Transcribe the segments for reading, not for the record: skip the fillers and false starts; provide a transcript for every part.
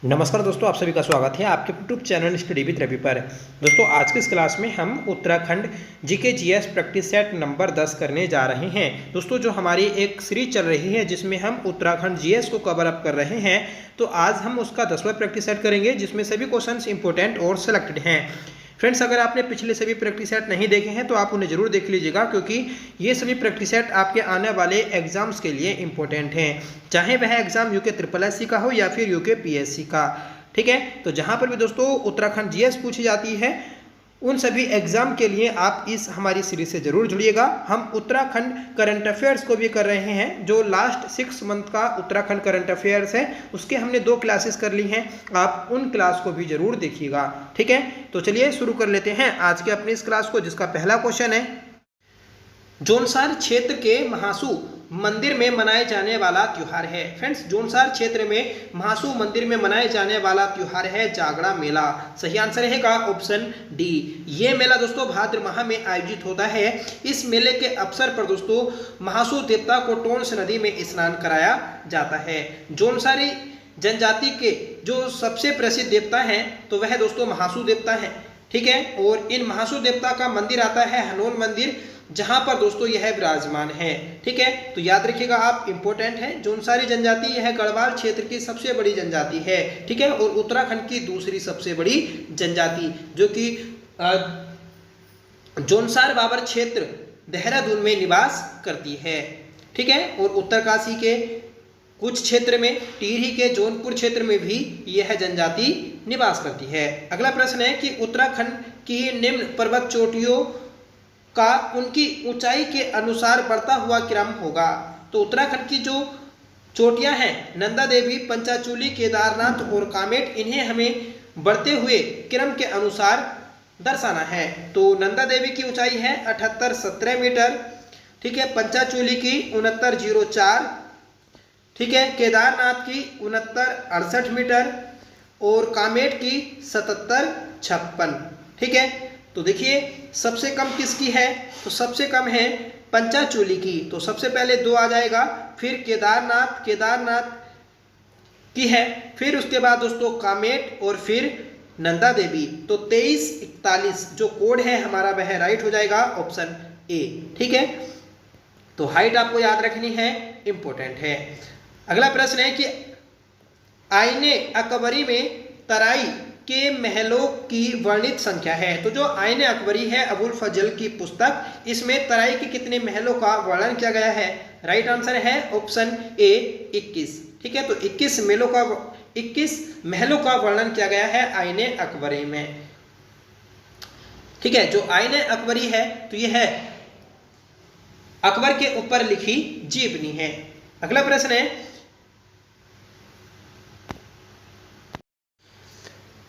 नमस्कार दोस्तों, आप सभी का स्वागत है आपके YouTube channel study with Ravi पर। दोस्तों आज के इस क्लास में हम Uttarakhand GK GS practice set number 10 करने जा रहे हैं। दोस्तों जो हमारी एक सीरीज चल रही है जिसमें हम उत्तराखंड जीएस को कवर अप कर रहे हैं, तो आज हम उसका 10वां प्रैक्टिस सेट करेंगे जिसमें सभी क्वेश्चंस इंपॉर्टेंट और सिलेक्टेड हैं। फ्रेंड्स, अगर आपने पिछले सभी प्रैक्टिस सेट नहीं देखे हैं तो आप उन्हें जरूर देख लीजिएगा, क्योंकि ये सभी प्रैक्टिस सेट आपके आने वाले एग्जाम्स के लिए इंपॉर्टेंट हैं, चाहे वह एग्जाम यूके SSS का हो या फिर यूके PSC का। ठीक है, तो जहां पर भी दोस्तों उत्तराखंड जीएस पूछी जाती है उन सभी एग्जाम के लिए आप इस हमारी सीरीज से जरूर जुड़िएगा। हम उत्तराखंड करंट अफेयर्स को भी कर रहे हैं, जो लास्ट 6 मंथ का उत्तराखंड करंट अफेयर्स है उसके हमने 2 क्लासेस कर ली हैं, आप उन क्लास को भी जरूर देखिएगा। ठीक है, तो चलिए शुरू कर लेते हैं आज के अपनी इस क्लास को, जिसका पहला क्वेश्चन है, जोनसार क्षेत्र के महासू मंदिर में मनाए जाने वाला त्योहार है। फ्रेंड्स, जोनसार क्षेत्र में महासू मंदिर में मनाए जाने वाला त्योहार है जागड़ा मेला। सही आंसर रहेगा ऑप्शन डी। ये मेला दोस्तों भाद्र माह में आयोजित होता है। इस मेले के अवसर पर दोस्तों महासू देवता को टोंस नदी में स्नान कराया जाता है। जोनसारी जनजाति के जो सबसे प्रसिद्ध देवता हैं तो वह दोस्तों महासू देवता है। ठीक है, और इन महासू देवता का मंदिर आता है हनोन मंदिर, जहां पर दोस्तों यह विराजमान है। ठीक है, तो याद रखिएगा आप, इंपॉर्टेंट है। जोनसारी जनजाति यह गढ़वाल क्षेत्र की सबसे बड़ी जनजाति है। ठीक है, और उत्तराखंड की दूसरी सबसे बड़ी जनजाति, जो कि जोनसार बाबर क्षेत्र देहरादून में निवास करती है। ठीक है, और उत्तरकाशी के कुछ क्षेत्र में, टिहरी के जौनपुर क्षेत्र में भी यह जनजाति निवास करती है। अगला प्रश्न है कि उत्तराखंड की निम्न पर्वत चोटियों का उनकी ऊंचाई के अनुसार बढ़ता हुआ क्रम होगा। तो उत्तराखंड की जो चोटियां हैं, नंदा देवी, पंचाचूली, केदारनाथ और कामेट, इन्हें हमें बढ़ते हुए क्रम के अनुसार दर्शाना है। तो नंदा देवी की ऊंचाई है 7817 मीटर। ठीक है, पंचाचूली की 6904। ठीक है, केदारनाथ की 6968 मीटर और कामेट की 7756। ठीक है, तो देखिए सबसे कम किसकी है, तो सबसे कम है पंचाचूली की, तो सबसे पहले 2 आ जाएगा, फिर केदारनाथ की है, फिर उसके बाद दोस्तों कामेट और फिर नंदा देवी। तो 2341 जो कोड है हमारा वह राइट हो जाएगा, ऑप्शन ए। ठीक है, तो हाइट आपको याद रखनी है, इंपॉर्टेंट है। अगला प्रश्न है कि आईने अकबरी में तराई के महलों की वर्णित संख्या है। तो जो आईने अकबरी है अबुल फजल की पुस्तक, इसमें तराई के कितने महलों का वर्णन किया गया है? राइट आंसर है ऑप्शन ए 21। ठीक है, तो 21 महलों का वर्णन किया गया है आईने अकबरी में। ठीक है, जो आईने अकबरी है तो यह है अकबर के ऊपर लिखी जीवनी है। अगला प्रश्न है,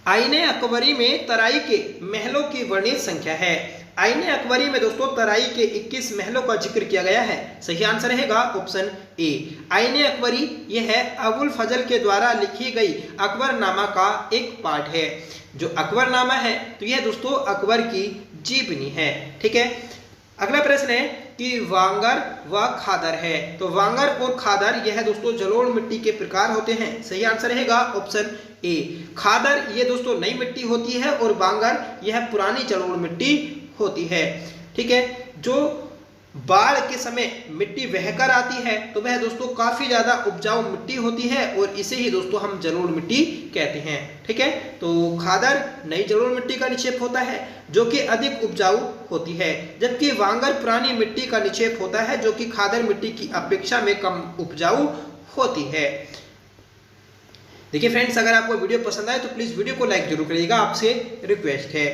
आईने अकबरी में तराई के महलों की वर्णित संख्या है। आईने अकबरी में दोस्तों तराई के 21 महलों का जिक्र किया गया है। सही आंसर रहेगा ऑप्शन ए। आईने अकबरी यह है अबुल फजल के द्वारा लिखी गई अकबरनामा का एक पार्ट है। जो अकबरनामा है तो यह दोस्तों अकबर की जीवनी है। ठीक है, अगला प्रश्न है कि वांगर व खादर है। तो वांगर और खादर यह दोस्तों जलोढ़ मिट्टी के प्रकार होते हैं। सही आंसर रहेगा ऑप्शन ए। खादर ये दोस्तों नई मिट्टी होती है और वांगर यह पुरानी जलोढ़ मिट्टी होती है। ठीक है, जो बाढ़ के समय मिट्टी बहकर आती है तो वह दोस्तों काफी ज्यादा उपजाऊ मिट्टी होती है और इसे ही दोस्तों हम जलोढ़ मिट्टी कहते हैं। ठीक है, तो खादर नई जलोढ़ मिट्टी का निक्षेप होता है जो कि अधिक उपजाऊ होती है, जबकि वांगर पुरानी मिट्टी का निक्षेप होता है जो कि खादर मिट्टी की अपेक्षा में कम उपजाऊ होती है। देखिए फ्रेंड्स, अगर आपको वीडियो पसंद आए तो प्लीज वीडियो को लाइक जरूर करिएगा, आपसे रिक्वेस्ट है।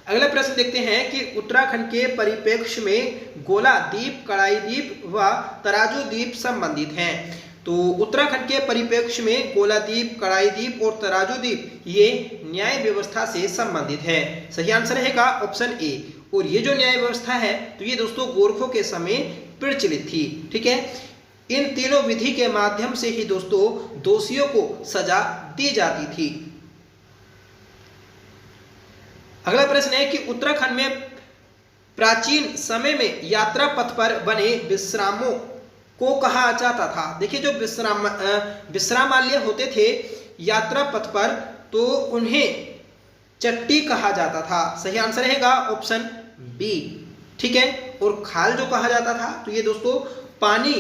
अगला प्रश्न देखते हैं कि उत्तराखंड के परिप्रेक्ष्य में गोला द्वीप, कड़ाई द्वीप व तराजू द्वीप संबंधित हैं। तो उत्तराखंड के परिप्रेक्ष्य में गोला द्वीप, कड़ाई द्वीप और तराजू द्वीप ये न्याय व्यवस्था से संबंधित है। सही आंसर रहेगा ऑप्शन ए। और ये जो न्याय व्यवस्था है तो ये दोस्तों गोरखों के समय प्रचलित थी। ठीक है, इन तीनों विधि के माध्यम से ही दोस्तों दोषियों को सजा दी जाती थी। अगला प्रश्न है कि उत्तराखंड में प्राचीन समय में यात्रा पथ पर बने विश्रामों को कहा जाता था। देखिए जो विश्रामालय होते थे यात्रा पथ पर तो उन्हें चट्टी कहा जाता था। सही आंसर रहेगा ऑप्शन बी। ठीक है, और खाल जो कहा जाता था तो ये दोस्तों पानी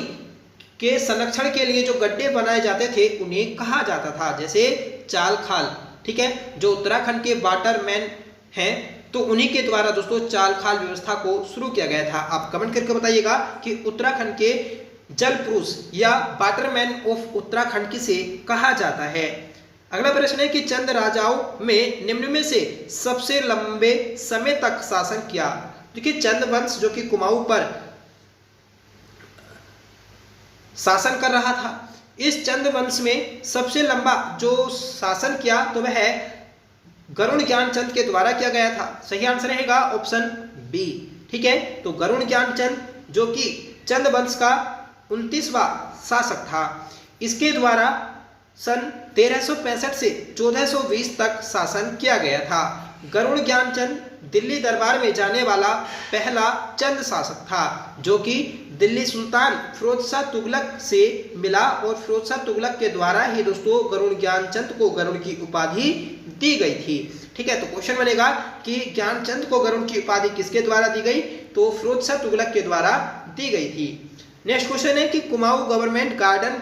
के संरक्षण के लिए जो गड्ढे बनाए जाते थे उन्हें कहा जाता था, जैसे चाल खाल। ठीक है, जो उत्तराखंड के वाटरमैन हैं तो उन्हीं के द्वारा दोस्तों चाल खाल व्यवस्था को शुरू किया गया था। आप कमेंट करके बताइएगा कि उत्तराखंड के जल पुरुष या वाटरमैन ऑफ उत्तराखंड किसे कहा जाता है। अगला प्रश्न है कि चंद राजाओं में निम्न में से सबसे लंबे समय तक शासन किया। देखिए चंद वंश जो कि कुमाऊं पर शासन कर रहा था, इस चंद वंश में सबसे लंबा जो शासन किया तो वह गरुड़ ज्ञानचंद के द्वारा किया गया था। सही आंसर रहेगा ऑप्शन बी। ठीक है, तो गरुड़ ज्ञानचंद जो कि चंद वंश का 29वां शासक था, इसके द्वारा सन 1365 से 1420 तक शासन किया गया था। गरुड़ ज्ञानचंद दिल्ली दरबार में जाने वाला पहला चंद शासक था जो कि दिल्ली सुल्तान फिरोज शाह तुगलक से मिला और फिरोज शाह तुगलक के द्वारा ही दोस्तों गरुड़ ज्ञानचंद को गरुड़ की उपाधि दी गई थी। ठीक है, तो क्वेश्चन बनेगा कि ज्ञानचंद को गरुड़ की उपाधि किसके द्वारा दी गई, तो फिरोज शाह तुगलक के द्वारा दी गई थी। नेक्स्ट क्वेश्चन है कि कुमाऊं गवर्नमेंट गार्डन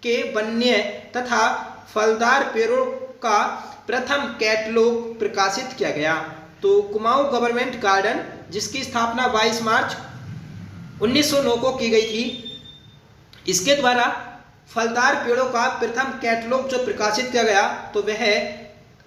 के वन्य तथा फलदार पेड़ों का प्रथम कैटलॉग प्रकाशित किया गया। तो कुमाऊं गवर्नमेंट गार्डन जिसकी स्थापना 22 मार्च 1909 को की गई थी, इसके द्वारा फलदार पेड़ों का प्रथम कैटलॉग जो प्रकाशित किया गया तो वह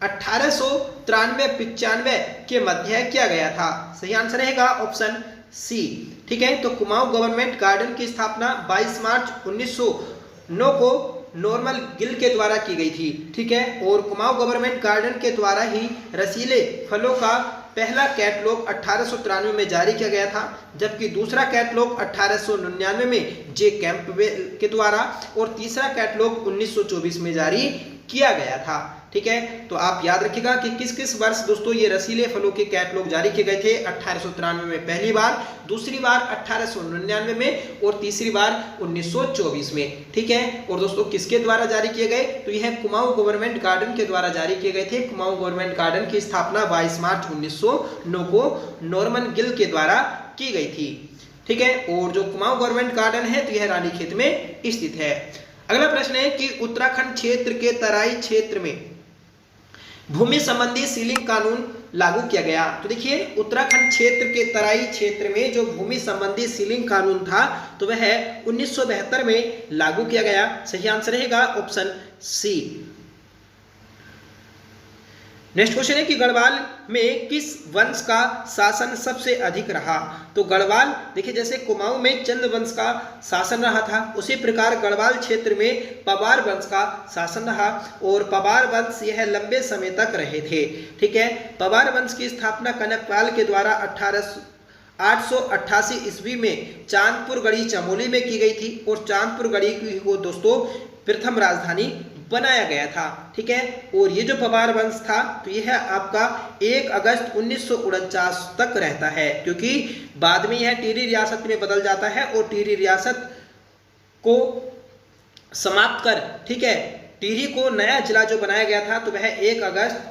1893-95 के मध्य किया गया था। सही आंसर रहेगा ऑप्शन सी। ठीक है, तो कुमाऊं गवर्नमेंट गार्डन की स्थापना 22 मार्च 1909 को नॉर्मल गिल के द्वारा की गई थी। ठीक है, और कुमाऊं गवर्नमेंट गार्डन के द्वारा ही रसीले फलों का पहला कैटलॉग 1893 में जारी किया गया था, जबकि दूसरा कैटलॉग 1899 में जे कैंपबेल के द्वारा और तीसरा कैटलॉग 1924 में जारी किया गया था। ठीक है, तो आप याद रखिएगा कि किस किस वर्ष दोस्तों ये रसीले फलों के कैटलॉग जारी किए गए थे। 1893 में पहली बार, दूसरी बार 1899 में और तीसरी बार 1924 में। ठीक है, और दोस्तों किसके द्वारा जारी किए गए, तो यह कुमाऊं गवर्नमेंट गार्डन के द्वारा जारी किए गए थे। कुमाऊं गवर्नमेंट गार्डन की स्थापना 22 मार्च 1909 को नॉर्मन गिल के द्वारा की गई थी। ठीक है, और जो कुमाऊं गवर्नमेंट गार्डन है तो यह रानीखेत में स्थित है। अगला प्रश्न है कि उत्तराखंड क्षेत्र के तराई क्षेत्र में भूमि संबंधी सीलिंग कानून लागू किया गया। तो देखिए उत्तराखंड क्षेत्र के तराई क्षेत्र में जो भूमि संबंधी सीलिंग कानून था तो वह 1972 में लागू किया गया। सही आंसर रहेगा ऑप्शन सी। नेक्स्ट क्वेश्चन है कि गढ़वाल में किस वंश का शासन सबसे अधिक रहा। तो गढ़वाल देखिए जैसे कुमाऊं में चंद वंश का शासन रहा था, उसी प्रकार गढ़वाल क्षेत्र में पवार वंश का शासन रहा और पवार वंश यह लंबे समय तक रहे थे। ठीक है, पवार वंश की स्थापना कनकपाल के द्वारा 888 ईस्वी में चांदपुर गढ़ी चमोली में की गई थी और चांदपुर गढ़ी को दोस्तों प्रथम राजधानी बनाया गया था। ठीक है, और ये जो पवार वंश था तो यह आपका 1 अगस्त 1949 तक रहता है, क्योंकि बाद में यह टिहरी रियासत में बदल जाता है और टिहरी रियासत को समाप्त कर, ठीक है, टिहरी को नया जिला जो बनाया गया था तो वह 1 अगस्त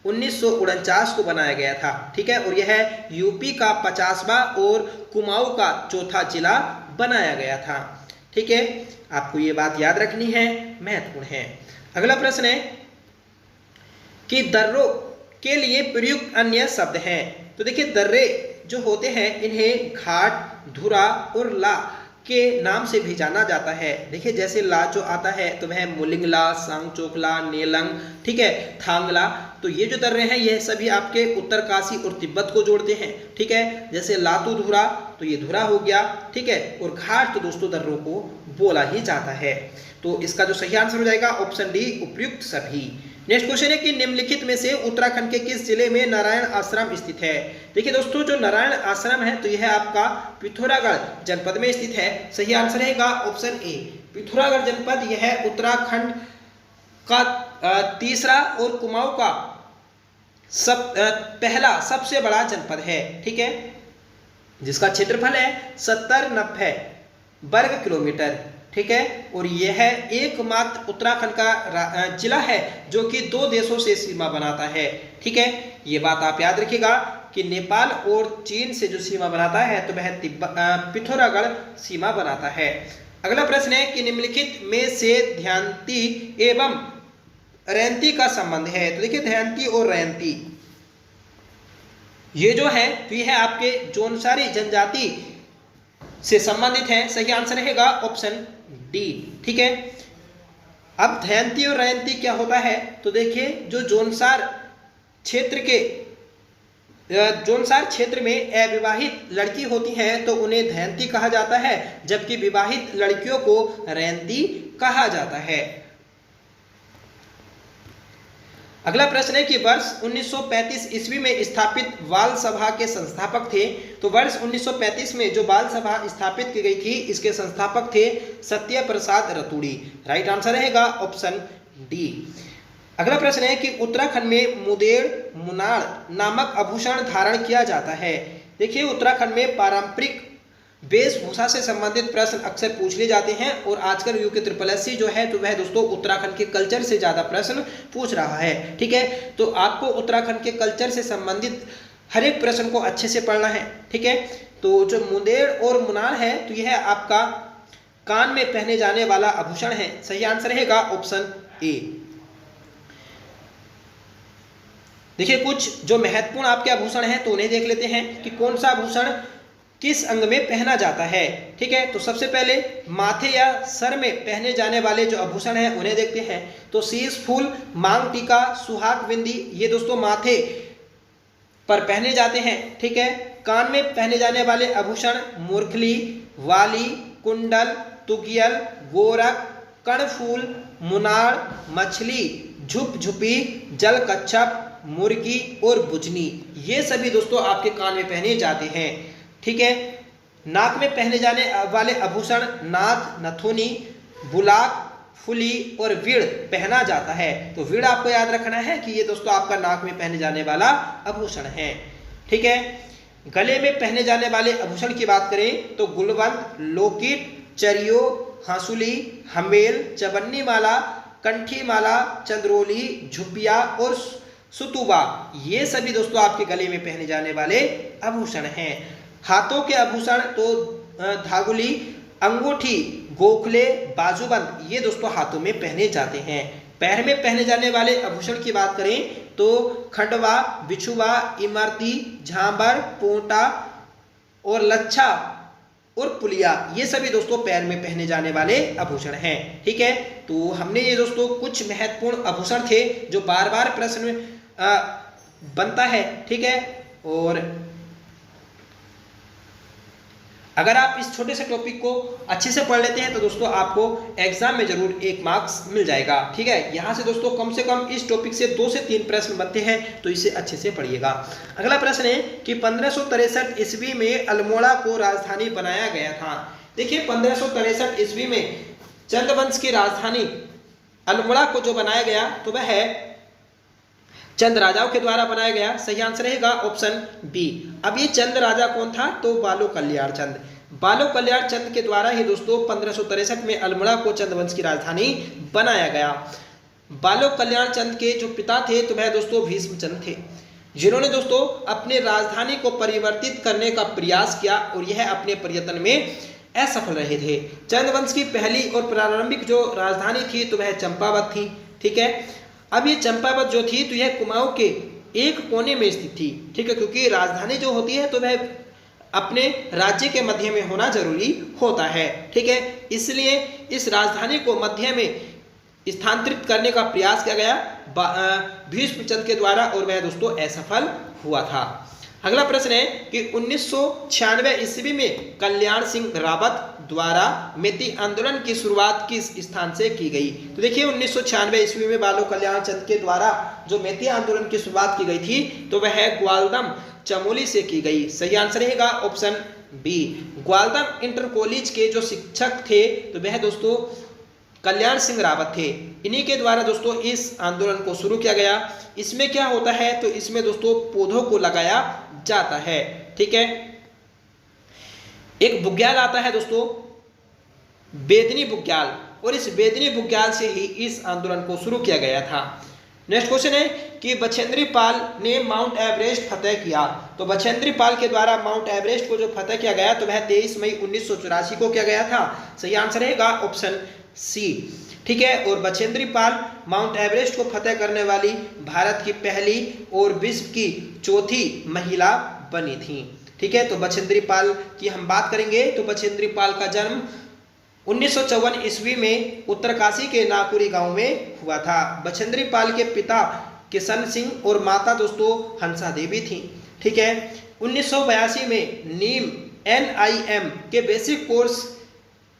1949 को बनाया गया था। ठीक है, और यह यूपी का 50वां और कुमाऊं का चौथा जिला बनाया गया था। ठीक है, आपको ये बात याद रखनी है, महत्वपूर्ण है। अगला प्रश्न है कि दर्रों के लिए प्रयुक्त अन्य शब्द हैं। तो देखिए दर्रे जो होते हैं इन्हें घाट, धुरा और ला के नाम से भी जाना जाता है। देखिए जैसे ला जो आता है तो वह मुलिंगला, सांगचोकला, नेलंग, ठीक है, थांगला। तो ये जो दर्रे हैं यह सभी आपके उत्तरकाशी और तिब्बत को जोड़ते हैं। ठीक है, जैसे लातू धुरा तो ये धुरा हो गया। ठीक है, और घाट तो दोस्तों दर्रों को बोला ही जाता है। तो इसका जो सही आंसर हो जाएगा ऑप्शन डी, उपयुक्त सभी। नेक्स्ट क्वेश्चन है कि निम्नलिखित में से उत्तराखंड के किस जिले में नारायण आश्रम स्थित है। देखिए दोस्तों जो नारायण आश्रम है तो यह आपका पिथौरागढ़ जनपद में स्थित है। सही आंसर रहेगा ऑप्शन ए, पिथौरागढ़ जनपद। यह उत्तराखंड का तीसरा और कुमाऊं का पहला सबसे बड़ा जनपद है। ठीक है, जिसका क्षेत्रफल है 70-90 वर्ग किलोमीटर। ठीक है। और यह एकमात्र उत्तराखंड का जिला है जो कि 2 देशों से सीमा बनाता है, ठीक है। ये बात आप याद रखिएगा कि नेपाल और चीन से जो सीमा बनाता है तो वह पिथौरागढ़ सीमा बनाता है। अगला प्रश्न है कि निम्नलिखित में से दमयंती एवं दमयंती का संबंध है। तो देखिए दमयंती और दमयंती ये जो है तो यह आपके जौनसारी जनजाति से संबंधित है। सही आंसर रहेगा ऑप्शन डी, ठीक है। अब दमयंती और दमयंती क्या होता है तो देखिए जो जौनसार क्षेत्र में अविवाहित लड़की होती हैं तो उन्हें दमयंती कहा जाता है, जबकि विवाहित लड़कियों को दमयंती कहा जाता है। अगला प्रश्न है कि वर्ष 1935 ईस्वी में स्थापित बाल सभा के संस्थापक थे। तो वर्ष 1935 में जो बाल सभा स्थापित की गई थी इसके संस्थापक थे सत्य प्रसाद रतूड़ी। राइट आंसर रहेगा ऑप्शन डी। अगला प्रश्न है कि उत्तराखंड में मुदेड़ मुनाड़ नामक आभूषण धारण किया जाता है। देखिए उत्तराखंड में पारंपरिक वेशभूषा से संबंधित प्रश्न अक्सर पूछ लिए जाते हैं और आजकल यूके SSSC जो है तो वह दोस्तों उत्तराखंड के कल्चर से ज़्यादा प्रश्न पूछ रहा है, ठीक है। तो आपको उत्तराखंड के कल्चर से संबंधित हर एक प्रश्न को अच्छे से पढ़ना है, ठीक है। तो जो मुंदेड़ और मुनाड़ है तो यह आपका कान में पहने जाने वाला आभूषण है। सही आंसर रहेगा ऑप्शन ए। देखिए कुछ जो महत्वपूर्ण आपके आभूषण हैं तो उन्हें देख लेते हैं कि कौन सा आभूषण किस अंग में पहना जाता है, ठीक है। तो सबसे पहले माथे या सर में पहने जाने वाले जो आभूषण हैं उन्हें देखते हैं। तो शीश फूल, मांग टीका, सुहाग बिंदी ये दोस्तों माथे पर पहने जाते हैं, ठीक है। कान में पहने जाने वाले आभूषण मुरखली, वाली, कुंडल, तुगियल, गोरख, कर्णफूल, मुनाड़, मछली, झुपझुपी, जल कच्छप, मुर्गी और बुजनी ये सभी दोस्तों आपके कान में पहने जाते हैं, ठीक है। नाक में पहने जाने वाले आभूषण नाथ, नथुनी, बुलाक, फुली और विड़ पहना जाता है। तो विड़ आपको याद रखना है कि ये दोस्तों आपका नाक में पहने जाने वाला आभूषण है, ठीक है। गले में पहने जाने वाले आभूषण की बात करें तो गुलबंद, लोकिट, चरियो, हंसुली, हमेल, चवन्नी माला, कंठी माला, चंद्रोली, झुपिया और सुतुबा ये सभी दोस्तों आपके गले में पहने जाने वाले आभूषण हैं। हाथों के आभूषण तो धागुली, अंगूठी, गोखले, बाजूबंद ये दोस्तों हाथों में पहने जाते हैं। पैर में पहने जाने वाले आभूषण की बात करें तो खंडवा, बिछुआ, इमरती, झांबर, पोंटा और लच्छा और पुलिया ये सभी दोस्तों पैर में पहने जाने वाले आभूषण हैं, ठीक है। तो हमने ये दोस्तों कुछ महत्वपूर्ण आभूषण थे जो बार बार प्रश्न में बनता है, ठीक है। और अगर आप इस छोटे से टॉपिक को अच्छे से पढ़ लेते हैं तो दोस्तों आपको एग्जाम में जरूर 1 मार्क्स मिल जाएगा, ठीक है। यहाँ से दोस्तों कम से कम इस टॉपिक से 2 से 3 प्रश्न बनते हैं तो इसे अच्छे से पढ़िएगा। अगला प्रश्न है कि 1563 ईस्वी में अल्मोड़ा को राजधानी बनाया गया था। देखिए 1563 ईस्वी में चंद वंश की राजधानी अल्मोड़ा को जो बनाया गया तो वह है चंद राजाओं के द्वारा बनाया गया। सही आंसर रहेगा ऑप्शन बी। अब ये चंद राजा कौन था तो बालो कल्याण चंद। बालो कल्याण चंद के द्वारा ही दोस्तों 1563 में अल्मोड़ा को चंद वंश की राजधानी बनाया गया। बालो कल्याण चंद के जो पिता थे तो वह दोस्तों भीष्मचंद थे, जिन्होंने दोस्तों अपने राजधानी को परिवर्तित करने का प्रयास किया और यह अपने प्रयत्न में असफल रहे थे। चंद वंश की पहली और प्रारंभिक जो राजधानी थी तो वह चंपावत थी, ठीक है। अब ये चंपावत जो थी तो यह कुमाऊं के एक कोने में स्थित थी, ठीक है, क्योंकि राजधानी जो होती है तो वह अपने राज्य के मध्य में होना जरूरी होता है, ठीक है। इसलिए इस राजधानी को मध्य में स्थानांतरित करने का प्रयास किया गया भीष्मचंद के द्वारा और वह दोस्तों असफल हुआ था। अगला प्रश्न है कि 1996 ईस्वी में कल्याण सिंह रावत द्वारा मेती आंदोलन की शुरुआत किस स्थान से की गई। तो देखिए 1996 ईस्वी में बालो कल्याण चंद के द्वारा जो मेती आंदोलन की शुरुआत की गई थी तो वह ग्वालदम चमोली से की गई। सही आंसर रहेगा option B. Gwaldam inter college के जो शिक्षक थे तो वह दोस्तों कल्याण सिंह रावत थे। इन्हीं के द्वारा दोस्तों इस आंदोलन को शुरू किया गया। इसमें क्या होता है तो इसमें दोस्तों पौधों को लगाया जाता है, ठीक है। एक बुग्याल आता है दोस्तों बेदनी बुग्याल, और इस बेदनी बुग्याल से ही इस आंदोलन को शुरू किया गया था। नेक्स्ट क्वेश्चन है कि बछेंद्री पाल ने माउंट एवरेस्ट फतेह किया। तो बछेंद्री पाल के द्वारा माउंट एवरेस्ट को जो फतेह किया गया तो वह 23 मई 1984 को किया गया था। सही आंसर रहेगा ऑप्शन सी। ठीक है, और बछेंद्री पाल माउंट एवरेस्ट को फतेह करने वाली भारत की पहली और विश्व की चौथी महिला बनी थी। ठीक है, तो बछेंद्री पाल की हम बात करेंगे तो बछेंद्री पाल का जन्म 1954 ईस्वी में उत्तरकाशी के नाकुरी गांव में हुआ था। बछेंद्री पाल के पिता किशन सिंह और माता दोस्तों हंसा देवी थी। ठीक है, 1982 में नीम NIM के बेसिक कोर्स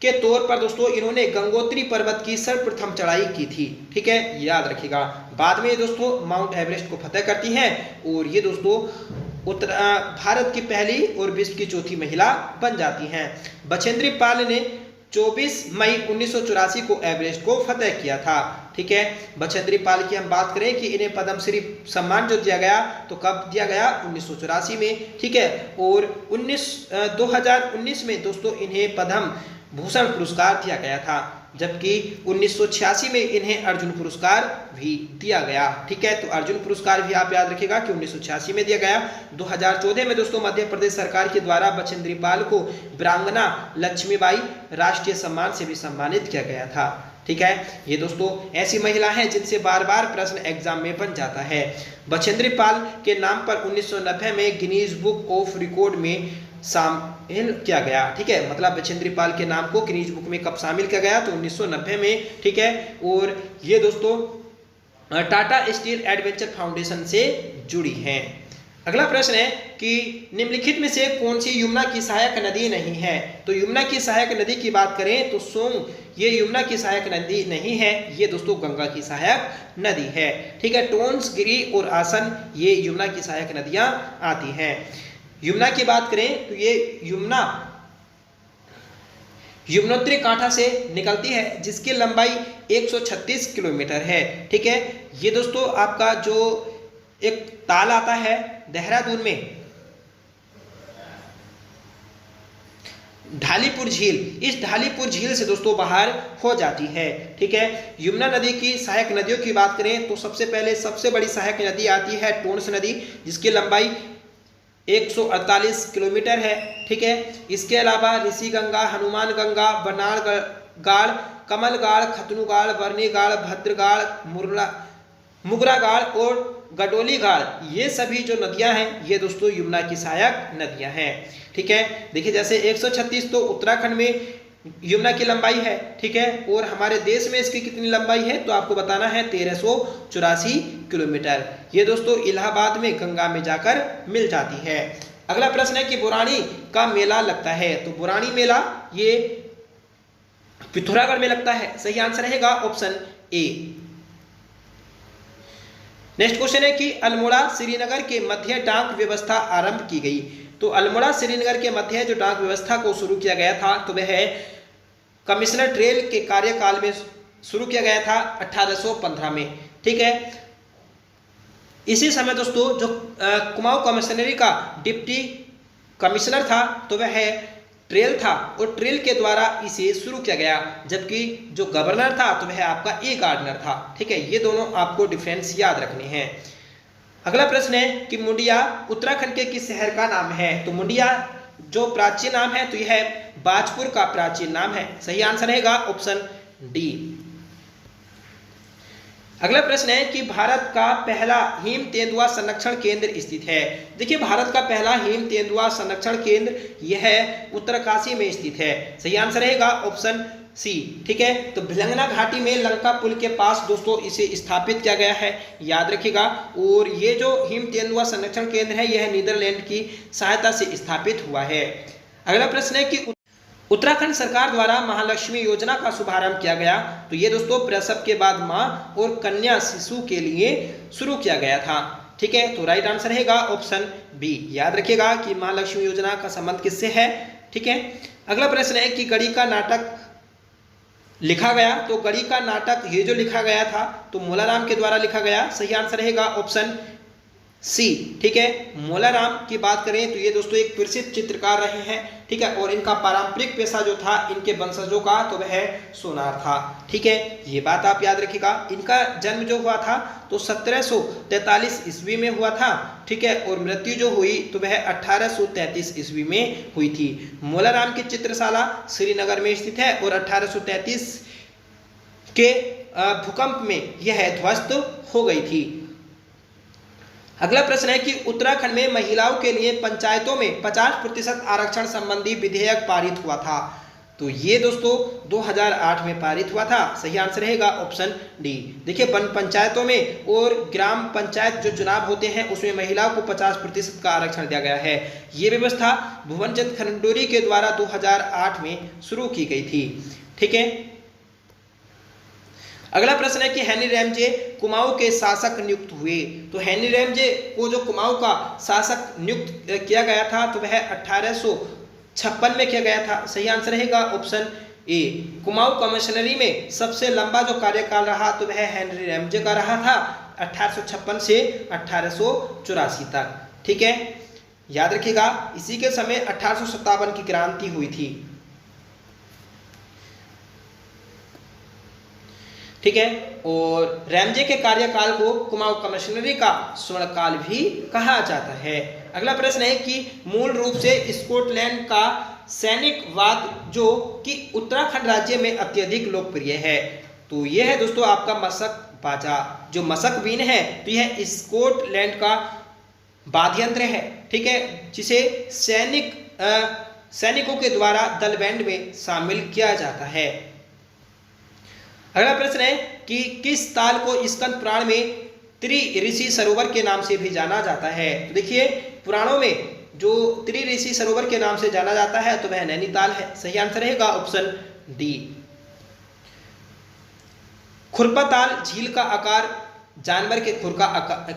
के तौर पर दोस्तों इन्होंने गंगोत्री पर्वत की सर्वप्रथम चढ़ाई की थी। ठीक है, याद रखिएगा। बाद में दोस्तों माउंट एवरेस्ट को फतेह करती हैं और ये दोस्तों भारत की पहली और विश्व की चौथी महिला बन जाती हैं। बछेंद्री पाल ने 24 मई 1984 को एवरेस्ट को फतेह किया था। ठीक है, बछेंद्री पाल की हम बात करें कि इन्हें पद्मश्री सम्मान जो दिया गया तो कब दिया गया 1984 में। ठीक है, और 2019 में दोस्तों इन्हें पद्म भूषण पुरस्कार दिया गया था, जबकि 1986 में इन्हें अर्जुन पुरस्कार भी दिया गया। ठीक है, तो अर्जुन पुरस्कार भी आप याद रखिएगा कि 1986 में दिया गया। 2014 में दोस्तों मध्य प्रदेश सरकार के द्वारा बछेंद्री पाल को वीरांगना लक्ष्मीबाई राष्ट्रीय सम्मान से भी सम्मानित किया गया था। ठीक है, ये दोस्तों ऐसी महिला हैं जिनसे बार बार प्रश्न एग्जाम में बन जाता है। बछेंद्री पाल के नाम पर 1990 में गिनीज बुक ऑफ रिकॉर्ड में शामिल किया गया। ठीक है, मतलब बछेंद्री पाल के नाम को गिनीज बुक में कब शामिल किया गया तो 1990 में। ठीक है, और ये दोस्तों टाटा स्टील एडवेंचर फाउंडेशन से जुड़ी हैं। अगला प्रश्न है कि निम्नलिखित में से कौन सी यमुना की सहायक नदी नहीं है। तो यमुना की सहायक नदी की बात करें तो सोंग ये यमुना की सहायक नदी नहीं है, ये दोस्तों गंगा की सहायक नदी है। ठीक है, टोंस, गिरी और आसन ये यमुना की सहायक नदियां आती हैं। यमुना की बात करें तो ये यमुना यमुनोत्री कांठा से निकलती है जिसकी लंबाई 136 किलोमीटर है। ठीक है, ये दोस्तों आपका जो एक ताल आता है देहरादून में ढालीपुर झील, इस ढालीपुर झील से दोस्तों बाहर हो जाती है। ठीक है, यमुना नदी की सहायक नदियों की बात करें तो सबसे पहले सबसे बड़ी सहायक नदी आती है टोंस नदी जिसकी लंबाई 148 किलोमीटर है। ठीक है, इसके अलावा ऋषि गंगा, हनुमान गंगा, बनाड़ गाड़, कमल गाड़, खतनु गाड़, बरनी गाड़, भद्र गाड़, मुगरा गाड़ और गडोली गाड़, ये सभी जो नदियां हैं ये दोस्तों यमुना की सहायक नदियां हैं। ठीक है, देखिए जैसे 136 तो उत्तराखंड में यमुना की लंबाई है। ठीक है, और हमारे देश में इसकी कितनी लंबाई है तो आपको बताना है 1384 किलोमीटर। ये दोस्तों इलाहाबाद में गंगा में जाकर मिल जाती है। अगला प्रश्न है कि बुरानी का मेला लगता है। तो बुरानी मेला ये पिथौरागढ़ में लगता है। सही आंसर रहेगा ऑप्शन ए। नेक्स्ट क्वेश्चन है कि अल्मोड़ा श्रीनगर के मध्य डाक व्यवस्था आरंभ की गई। तो अल्मोड़ा श्रीनगर के मध्य जो डाक व्यवस्था को शुरू किया गया था तो वह कमिश्नर ट्रेल के कार्यकाल में शुरू किया गया था 1815 में। ठीक है, इसी समय दोस्तों जो कुमाऊं कमिश्नरी का डिप्टी कमिश्नर था तो वह ट्रेल था और ट्रेल के द्वारा इसे शुरू किया गया, जबकि जो गवर्नर था तो वह आपका ए गार्डनर था। ठीक है, ये दोनों आपको डिफरेंस याद रखने हैं। अगला प्रश्न है कि मुंडिया उत्तराखंड के किस शहर का नाम है। तो मुंडिया जो प्राचीन नाम है तो यह बाजपुर का प्राचीन नाम है। सही आंसर रहेगा ऑप्शन डी। अगला प्रश्न है कि भारत का पहला हिम तेंदुआ संरक्षण केंद्र स्थित है। देखिए भारत का पहला हिम तेंदुआ संरक्षण केंद्र यह उत्तरकाशी में स्थित है। सही आंसर रहेगा ऑप्शन सी। ठीक है, तो भिलंगना घाटी में लंका पुल के पास दोस्तों इसे स्थापित किया गया है, याद रखिएगा। और ये जो हिम तेंदुआ संरक्षण केंद्र है यह नीदरलैंड की सहायता से स्थापित हुआ है। अगला प्रश्न है कि उत्तराखंड सरकार द्वारा महालक्ष्मी योजना का शुभारंभ किया गया। तो ये दोस्तों प्रसव के बाद मां और कन्या शिशु के लिए शुरू किया गया था। ठीक है, तो राइट आंसर रहेगा ऑप्शन बी। याद रखिएगा कि महालक्ष्मी योजना का संबंध किससे है। ठीक है, अगला प्रश्न है कि गढ़ी का नाटक लिखा गया। तो गढ़ी का नाटक ये जो लिखा गया था तो मोलाराम के द्वारा लिखा गया। सही आंसर रहेगा ऑप्शन सी। ठीक है, मोलाराम की बात करें तो ये दोस्तों एक प्रसिद्ध चित्रकार रहे हैं। ठीक है, और इनका पारंपरिक पेशा जो था इनके वंशजों का तो वह सोनार था। ठीक है, ये बात आप याद रखिएगा। इनका जन्म जो हुआ था तो 1743 ईस्वी में हुआ था। ठीक है, और मृत्यु जो हुई तो वह 1833 ईस्वी में हुई थी। मोलाराम की चित्रशाला श्रीनगर में स्थित है और 1833 के भूकंप में यह ध्वस्त हो गई थी। अगला प्रश्न है कि उत्तराखंड में महिलाओं के लिए पंचायतों में 50% आरक्षण संबंधी विधेयक पारित हुआ था। तो ये दोस्तों 2008 में पारित हुआ था। सही आंसर रहेगा ऑप्शन डी। देखिए, वन पंचायतों में और ग्राम पंचायत जो चुनाव होते हैं उसमें महिलाओं को 50% का आरक्षण दिया गया है। ये व्यवस्था भुवन चंद खंडूरी के द्वारा 2008 में शुरू की गई थी। ठीक है, अगला प्रश्न है कि हेनरी रैमजे कुमाऊं के शासक नियुक्त हुए। तो हेनरी रैमजे को जो कुमाऊं का शासक नियुक्त किया गया था तो वह 1856 में किया गया था। सही आंसर रहेगा ऑप्शन ए। कुमाऊं कमिश्नरी में सबसे लंबा जो कार्यकाल रहा तो वह हेनरी रैमजे का रहा था, 1856 से 1884 तक। ठीक है, याद रखिएगा, इसी के समय 1857 की क्रांति हुई थी। ठीक है, और रैमजे के कार्यकाल को कुमाऊं कमिश्नरी का स्वर्णकाल भी कहा जाता है। अगला प्रश्न है कि मूल रूप से स्कॉटलैंड का सैनिकवाद जो कि उत्तराखंड राज्य में अत्यधिक लोकप्रिय है। तो यह है दोस्तों आपका मशक बाजा। जो मशक बीन है तो यह स्कॉटलैंड का वाद्य यंत्र है। ठीक है, जिसे सैनिकों के द्वारा दल बैंड में शामिल किया जाता है। अगला प्रश्न है कि किस ताल को स्कंद पुराण में त्रिऋषि सरोवर के नाम से भी जाना जाता है। तो देखिए, पुराणों में जो त्रिऋषि सरोवर के नाम से जाना जाता है तो वह नैनीताल है। सही आंसर रहेगा ऑप्शन डी। खुरपा ताल झील का आकार जानवर के खुर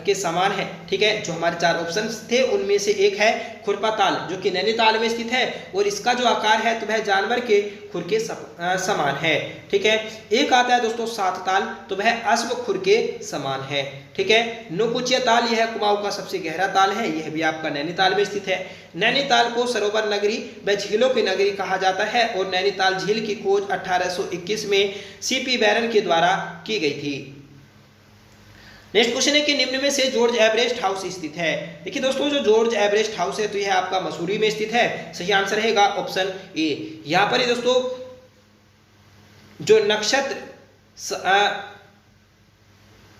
के समान है। ठीक है, जो हमारे 4 ऑप्शन थे उनमें से एक है खुरपा ताल जो कि नैनीताल में स्थित है और इसका जो आकार है तो वह जानवर के खुर के समान है। ठीक है, एक आता है दोस्तों सात ताल तो वह अश्व खुर के समान है। ठीक है, नौकुचिया ताल यह कुमाऊं का सबसे गहरा ताल है, यह भी आपका नैनीताल में स्थित है। नैनीताल को सरोवर नगरी व झीलों की नगरी कहा जाता है और नैनीताल झील की खोज 1821 में सीपी बैरन के द्वारा की गई थी। नेक्स्ट क्वेश्चन है कि निम्न में से जॉर्ज एवरेस्ट हाउस स्थित है। देखिए दोस्तों, जो जॉर्ज एवरेस्ट हाउस है तो यह आपका मसूरी में स्थित है। सही आंसर रहेगा ऑप्शन ए। यहां पर ही दोस्तों जो नक्षत्र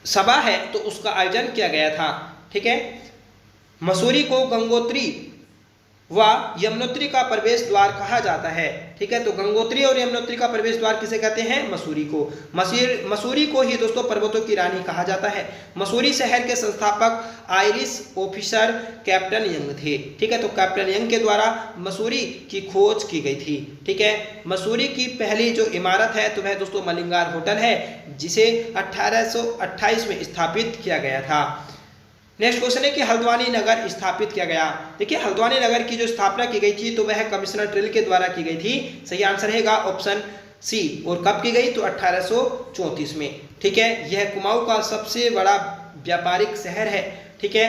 सभा है तो उसका आयोजन किया गया था। ठीक है, मसूरी को गंगोत्री व यमुनोत्री का प्रवेश द्वार कहा जाता है। ठीक है, तो गंगोत्री और यमुनोत्री का प्रवेश द्वार किसे कहते हैं? मसूरी को। मसूरी को ही दोस्तों पर्वतों की रानी कहा जाता है। मसूरी शहर के संस्थापक आयरिश ऑफिसर कैप्टन यंग थे। ठीक है, तो कैप्टन यंग के द्वारा मसूरी की खोज की गई थी। ठीक है, मसूरी की पहली जो इमारत है तो वह दोस्तों मलिंगार होटल है, जिसे 1828 में स्थापित किया गया था। नेक्स्ट क्वेश्चन है कि हल्द्वानी नगर स्थापित किया गया। देखिए, हल्द्वानी नगर की जो स्थापना की गई थी तो वह कमिश्नर ट्रिल के द्वारा की गई थी। सही आंसर रहेगा ऑप्शन सी। और कब की गई? तो 1834 में। ठीक है, यह कुमाऊं का सबसे बड़ा व्यापारिक शहर है। ठीक है,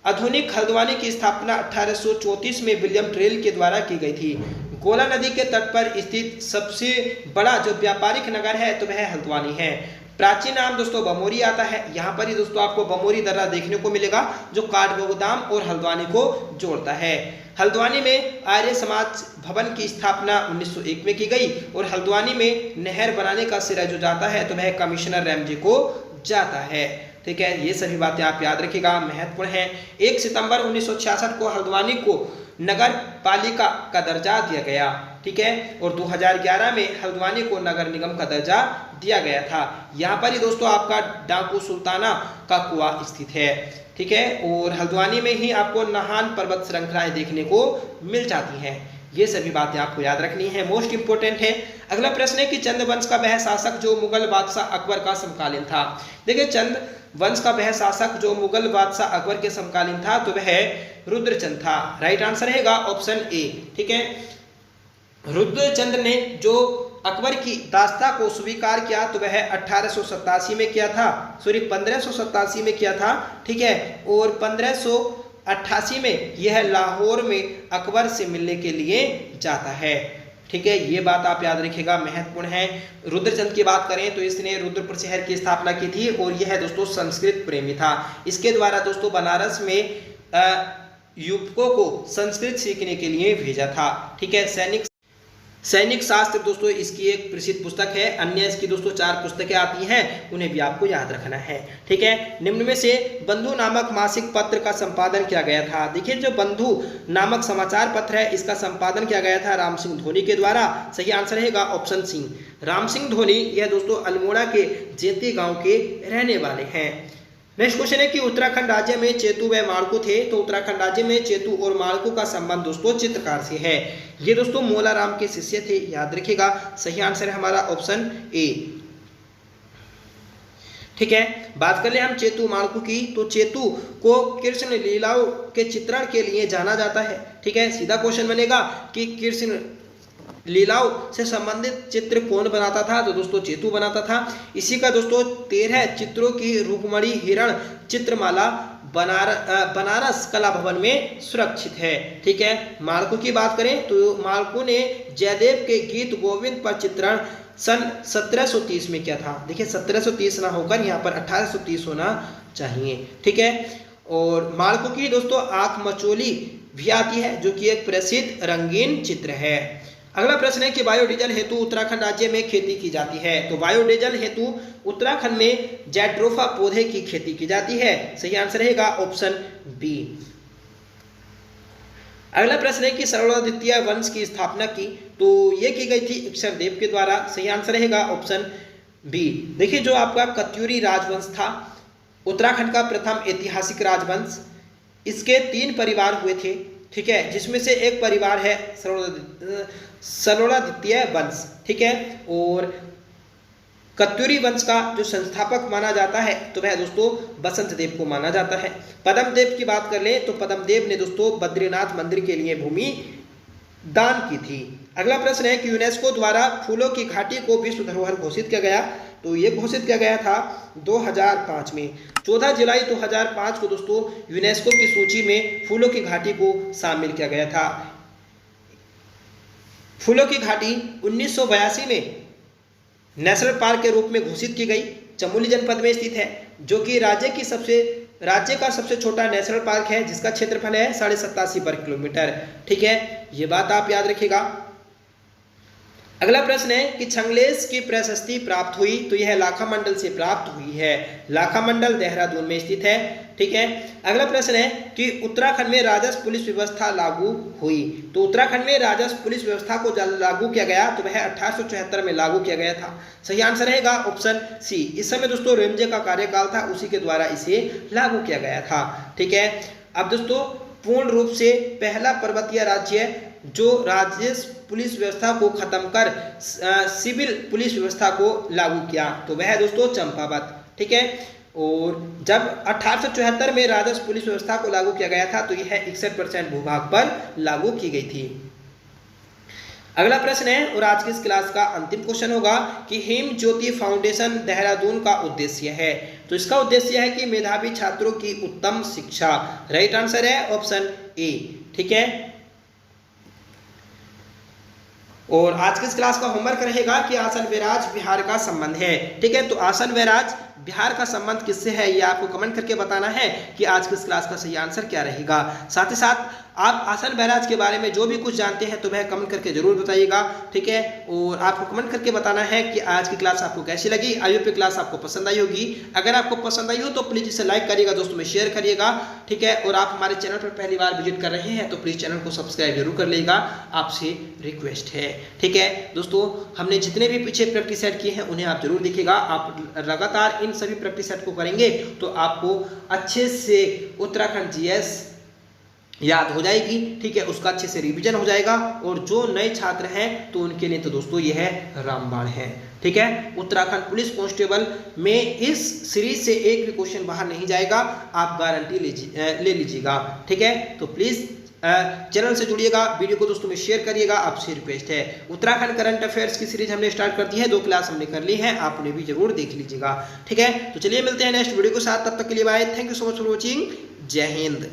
आधुनिक हल्द्वानी की स्थापना 1834 में विलियम ट्रेल के द्वारा की गई थी। गोला नदी के तट पर स्थित सबसे बड़ा जो व्यापारिक नगर है तो वह हल्द्वानी है। प्राचीन नाम दोस्तों बमोरी आता है। यहाँ पर ही दोस्तों आपको बमोरी दर्रा देखने को मिलेगा जो काठगोदाम और हल्द्वानी को जोड़ता है। हल्द्वानी में आर्य समाज भवन की स्थापना 1901 में की गई और हल्द्वानी में नहर बनाने का श्रेय जो जाता है तो वह कमिश्नर रैमजे को जाता है। ठीक है, ये सभी बातें आप याद रखिएगा, महत्वपूर्ण है। 1 सितंबर 1966 को हल्द्वानी को नगर पालिका का दर्जा दिया गया। ठीक है, और 2011 में हल्द्वानी को नगर निगम का दर्जा दिया गया था। यहाँ पर ही दोस्तों आपका डाकू सुल्ताना का कुआं स्थित है। ठीक है, और हल्द्वानी में ही आपको नाहन पर्वत श्रृंखलाएं देखने को मिल जाती हैं। ये सभी बातें आपको याद रखनी है, मोस्ट इंपोर्टेंट है। अगला प्रश्न है कि चंद वंश का वह शासक जो मुगल बादशाह अकबर का समकालीन था। देखिए, चंद वंश का वह शासक जो मुगल बादशाह अकबर के समकालीन था तो वह रुद्रचंद था। राइट आंसर रहेगा ऑप्शन ए। ठीक है, रुद्रचंद्र ने जो अकबर की दास्ता को स्वीकार किया तो वह 1887 में किया था, 1587 में किया था। ठीक है, और 1500 1988 में यह लाहौर में अकबर से मिलने के लिए जाता है। ठीक है, ये बात आप याद रखिएगा, महत्वपूर्ण है। रुद्रचंद की बात करें तो इसने रुद्रपुर शहर की स्थापना की थी और यह दोस्तों संस्कृत प्रेमी था। इसके द्वारा दोस्तों बनारस में युवकों को संस्कृत सीखने के लिए भेजा था। ठीक है, सैनिक शास्त्र दोस्तों इसकी एक प्रसिद्ध पुस्तक है। अन्य इसकी दोस्तों 4 पुस्तकें आती हैं, उन्हें भी आपको याद रखना है। ठीक है, निम्न में से बंधु नामक मासिक पत्र का संपादन किया गया था। देखिए, जो बंधु नामक समाचार पत्र है इसका संपादन किया गया था राम सिंह धोनी के द्वारा। सही आंसर रहेगा ऑप्शन सी, राम सिंह धोनी। यह दोस्तों अल्मोड़ा के जेती गांव के रहने वाले हैं। नेक्स्ट क्वेश्चन है कि उत्तराखंड राज्य में चेतु व माड़कू थे। तो उत्तराखंड राज्य में चेतु और माड़कू का संबंध दोस्तों चित्रकार से है। ये दोस्तों मोलाराम के शिष्य थे, याद रखिएगा। सही आंसर है हमारा ऑप्शन ए। ठीक है, बात कर ले हम चेतु माड़कू की। तो चेतु को कृष्ण लीलाओं के चित्रण के लिए जाना जाता है। ठीक है, सीधा क्वेश्चन बनेगा कि कृष्ण लीलाओं से संबंधित चित्र कौन बनाता था? तो दोस्तों चेतु बनाता था। इसी का दोस्तों 13 चित्रों की रुक्मणी हिरण चित्रमाला बनारस कला भवन में सुरक्षित है। ठीक है, माड़कू की बात करें तो माड़कू ने जयदेव के गीत गोविंद पर चित्रण सन 1730 में किया था। देखिए 1730 ना होकर यहाँ पर 1830 होना चाहिए। ठीक है, और माड़कू की दोस्तों आंख मचोली भी आती है जो कि एक प्रसिद्ध रंगीन चित्र है। अगला प्रश्न है कि बायोडीजल हेतु उत्तराखंड राज्य में खेती की जाती है। तो बायोडीजल हेतु उत्तराखंड में जैट्रोफा पौधे की खेती की जाती है। सही आंसर रहेगा ऑप्शन बी। अगला प्रश्न है कि सरोलादित्य वंश की स्थापना की। तो ये की गई थी अक्षरदेव के द्वारा। सही आंसर रहेगा ऑप्शन बी। देखिए, जो आपका कत्यूरी राजवंश था उत्तराखंड का प्रथम ऐतिहासिक राजवंश, इसके 3 परिवार हुए थे। ठीक है, जिसमें से एक परिवार है सरोलादित्य वंश। ठीक है, और कत्यूरी वंश का जो संस्थापक माना जाता है तो वह दोस्तों बसंत देव को माना जाता है। पद्मदेव की बात कर ले तो पद्मदेव ने दोस्तों बद्रीनाथ मंदिर के लिए भूमि दान की थी। अगला प्रश्न है कि यूनेस्को द्वारा फूलों की घाटी को विश्व धरोहर घोषित किया गया। तो ये घोषित किया गया था 2005 में। 14 जुलाई 2005 को दोस्तों यूनेस्को की सूची में फूलों की घाटी को शामिल किया गया था। फूलों की घाटी 1982 में नेशनल पार्क के रूप में घोषित की गई। चमोली जनपद में स्थित है, जो कि राज्य का सबसे छोटा नेशनल पार्क है, जिसका क्षेत्रफल है 87.5 वर्ग किलोमीटर। ठीक है, ये बात आप याद रखिएगा। अगला प्रश्न है कि छंगलेश की प्रशस्ति प्राप्त हुई। तो यह लाखामंडल से प्राप्त हुई है। लाखामंडल देहरादून में स्थित है। ठीक है, अगला प्रश्न है कि उत्तराखंड में राजस्व पुलिस व्यवस्था लागू हुई। तो उत्तराखंड में राजस्व पुलिस व्यवस्था को लागू किया गया तो वह 1874 में लागू किया गया था। सही आंसर रहेगा ऑप्शन सी। इस समय दोस्तों रेमजे का कार्यकाल था, उसी के द्वारा इसे लागू किया गया था। ठीक है, अब दोस्तों पूर्ण रूप से पहला पर्वतीय राज्य जो राजस्व पुलिस व्यवस्था को खत्म कर सिविल पुलिस व्यवस्था को लागू किया तो वह दोस्तों चंपावत। ठीक है, और जब 1874 में राजस्व पुलिस व्यवस्था को लागू किया गया था तो यह 61% भूभाग पर लागू की गई थी। अगला प्रश्न है और आज की इस क्लास का अंतिम क्वेश्चन होगा कि हिम ज्योति फाउंडेशन देहरादून का उद्देश्य है। तो इसका उद्देश्य है कि मेधावी छात्रों की उत्तम शिक्षा। राइट आंसर है ऑप्शन ए। ठीक है, और आज की इस क्लास का होमवर्क रहेगा कि आसन वैराज बिहार का संबंध है। ठीक है, तो आसन वैराज बिहार का संबंध किससे है ये आपको कमेंट करके बताना है कि आज की इस क्लास का सही आंसर क्या रहेगा। साथ ही साथ आप आसन बैराज के बारे में जो भी कुछ जानते हैं तो वह कमेंट करके जरूर बताइएगा। ठीक है, और आपको कमेंट करके बताना है कि आज की क्लास आपको कैसी लगी। आई होप क्लास आपको पसंद आई होगी। अगर आपको पसंद आई हो तो प्लीज़ इसे लाइक करिएगा, दोस्तों में शेयर करिएगा। ठीक है, और आप हमारे चैनल पर पहली बार विजिट कर रहे हैं तो प्लीज़ चैनल को सब्सक्राइब जरूर कर लीजिएगा, आपसे रिक्वेस्ट है। ठीक है दोस्तों, हमने जितने भी पीछे प्रैक्टिस सेट किए हैं उन्हें आप जरूर देखिएगा। आप लगातार इन सभी प्रैक्टिस सेट को करेंगे तो आपको अच्छे से उत्तराखंड जीएस याद हो जाएगी। ठीक है, उसका अच्छे से रिवीजन हो जाएगा। और जो नए छात्र हैं तो उनके लिए तो दोस्तों यह है रामबाण है। ठीक है, उत्तराखंड पुलिस कांस्टेबल में इस सीरीज से एक भी क्वेश्चन बाहर नहीं जाएगा, आप गारंटी ले लीजिएगा। ठीक है, तो प्लीज चैनल से जुड़िएगा, वीडियो को दोस्तों में शेयर करिएगा, आपसे रिक्वेस्ट है। उत्तराखंड करंट अफेयर्स की सीरीज हमने स्टार्ट कर दी है, 2 क्लास हमने कर ली है, आप उन्हें भी जरूर देख लीजिएगा। ठीक है, तो चलिए मिलते हैं नेक्स्ट वीडियो के साथ, तब तक के लिए bye. Thank you so much for watching. जय हिंद।